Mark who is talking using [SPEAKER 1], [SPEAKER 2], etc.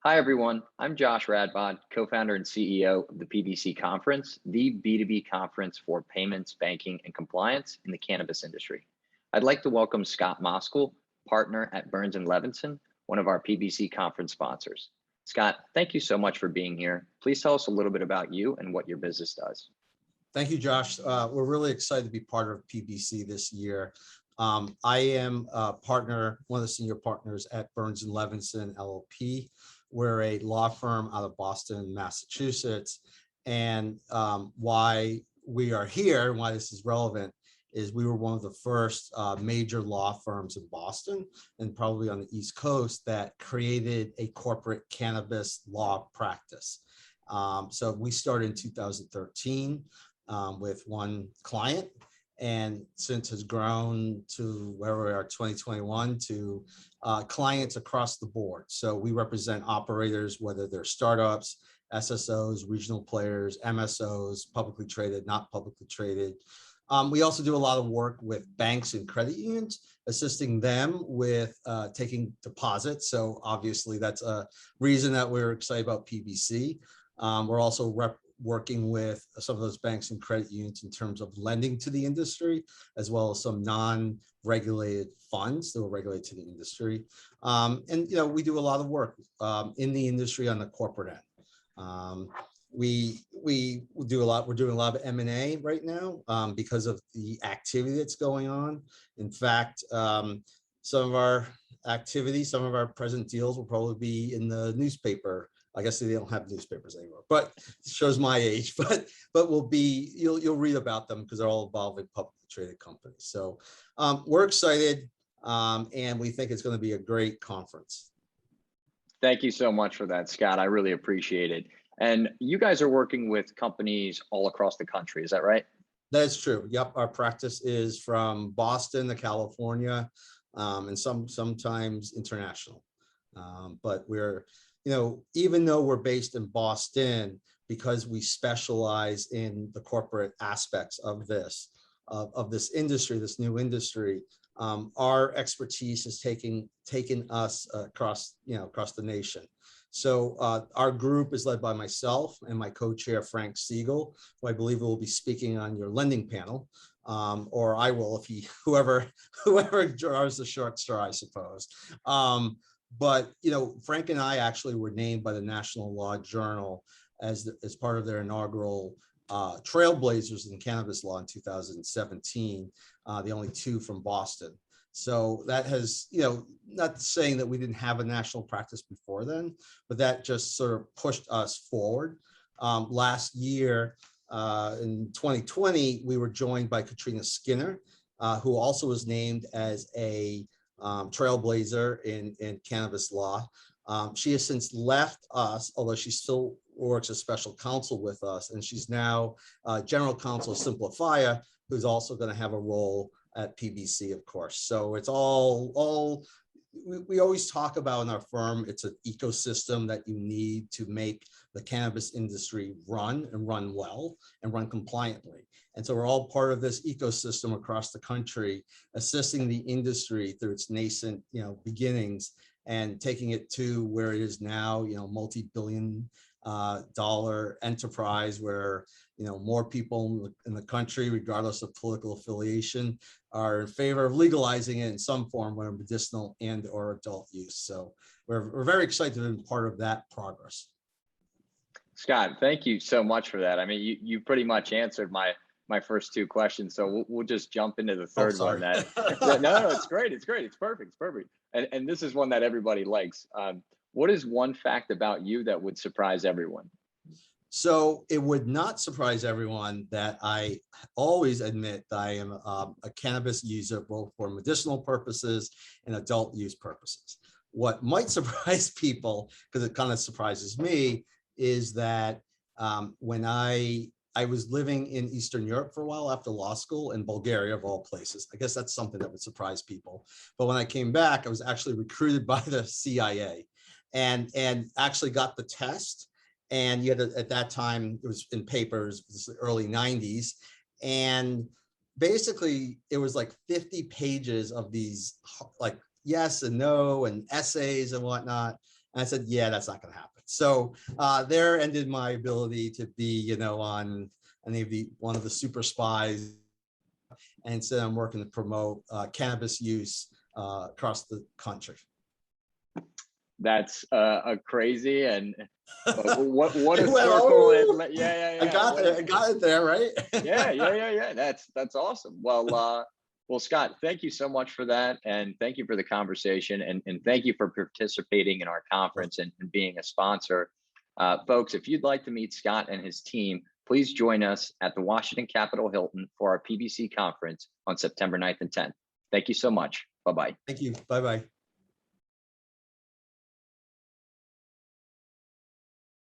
[SPEAKER 1] Hi, everyone. I'm Josh Radbod, co-founder and CEO of the PBC Conference, the B2B conference for payments, banking, and compliance in the cannabis industry. I'd like to welcome Scott Moskol, partner at Burns & Levinson, one of our PBC conference sponsors. Scott, thank you so much for being here. Please tell us a little bit about you and what your business does.
[SPEAKER 2] Thank you, Josh. We're really excited to be part of PBC this year. I am a partner, one of the senior partners at Burns & Levinson LLP. We're a law firm out of Boston, Massachusetts. And why we are here and why this is relevant is we were one of the first major law firms in Boston and probably on the East Coast that created a corporate cannabis law practice. So we started in 2013 with one client, and since has grown to where we are 2021 to clients across the board. So we represent operators, whether they're startups, SSOs, regional players, MSOs, publicly traded, not publicly traded. We also do a lot of work with banks and credit unions, assisting them with taking deposits. So obviously that's a reason that we're excited about PBC. We're also working with some of those banks and credit unions in terms of lending to the industry, as well as some non-regulated funds that will regulate to the industry. And we do a lot of work in the industry on the corporate end. We do a lot. We're doing a lot of M&A right now because of the activity that's going on. In fact, some of our activity, some of our present deals will probably be in the newspaper. I guess they don't have newspapers anymore, but it shows my age. But will be you'll read about them because they're all involving publicly traded companies. So we're excited, and we think it's going to be a great conference.
[SPEAKER 1] Thank you so much for that, Scott. I really appreciate it. And you guys are working with companies all across the country. Is that right?
[SPEAKER 2] That's true. Yep. Our practice is from Boston to California, and sometimes international. But we're even though we're based in Boston, because we specialize in the corporate aspects of this industry, this new industry, our expertise is taken us across the nation. So our group is led by myself and my co-chair Frank Siegel, who I believe will be speaking on your lending panel, or I will if whoever draws the short straw, I suppose. But Frank and I actually were named by the National Law Journal as part of their inaugural trailblazers in cannabis law in 2017, the only two from Boston. So that has, not saying that we didn't have a national practice before then, but that just sort of pushed us forward. Last year, in 2020, we were joined by Katrina Skinner, who also was named as a trailblazer in cannabis law. She has since left us, although she still works as special counsel with us, and she's now general counsel of Simplifia, who's also going to have a role at PBC, of course. So it's all we always talk about in our firm. It's an ecosystem that you need to make the cannabis industry run well and run compliantly. And so we're all part of this ecosystem across the country, assisting the industry through its nascent, beginnings and taking it to where it is now, multi-billion dollar enterprise where, more people in the country, regardless of political affiliation, are in favor of legalizing it in some form, whether medicinal and or adult use. So we're very excited to be part of that progress.
[SPEAKER 1] Scott, thank you so much for that. I mean, you pretty much answered my first two questions, so we'll just jump into the third one. No, it's great. It's great. It's perfect. It's perfect. And this is one that everybody likes. What is one fact about you that would surprise everyone?
[SPEAKER 2] So it would not surprise everyone that I always admit that I am a cannabis user, both for medicinal purposes and adult use purposes. What might surprise people, because it kind of surprises me, is that when I was living in Eastern Europe for a while after law school, in Bulgaria of all places. I guess that's something that would surprise people. But when I came back, I was actually recruited by the CIA and actually got the test. And you had at that time, it was in papers, it was the early 90s. And basically it was like 50 pages of these like yes and no and essays and whatnot. And I said, yeah, that's not going to happen. So there ended my ability to be, on any of one of the super spies. And instead I'm working to promote cannabis use across the country.
[SPEAKER 1] That's a crazy and what a
[SPEAKER 2] It went,
[SPEAKER 1] circle.
[SPEAKER 2] oh,
[SPEAKER 1] Yeah.
[SPEAKER 2] I got there. I got it there, right?
[SPEAKER 1] Yeah. That's awesome. Well, Scott, thank you so much for that. And thank you for the conversation. And thank you for participating in our conference and being a sponsor. Folks, if you'd like to meet Scott and his team, please join us at the Washington Capitol Hilton for our PBC conference on September 9th and 10th. Thank you so much. Bye-bye.
[SPEAKER 2] Thank you. Bye-bye.